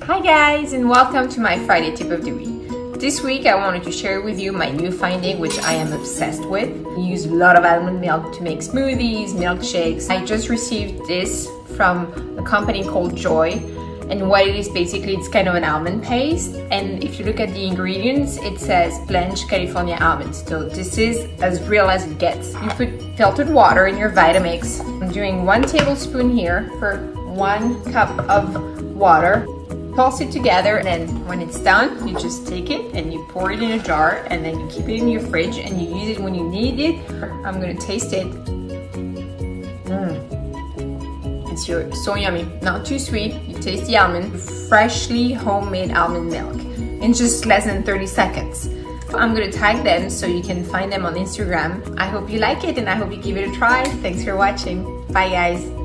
Hi guys, and welcome to my Friday tip of the week. This week I wanted to share with you my new finding, which I am obsessed with. I use a lot of almond milk to make smoothies, milkshakes. I just received this from a company called Joy, and what it is basically, it's kind of an almond paste, and if you look at the ingredients, it says Blanche California almonds. So this is as real as it gets. You put filtered water in your Vitamix. I'm doing 1 tablespoon here for 1 cup of water. Pulse it together, and then when it's done, you just take it and you pour it in a jar, and then you keep it in your fridge and you use it when you need it. I'm gonna taste it. It's so yummy, not too sweet. You taste the almond, freshly homemade almond milk in just less than 30 seconds. I'm gonna tag them so you can find them on Instagram. I hope you like it and I hope you give it a try. Thanks for watching. Bye guys.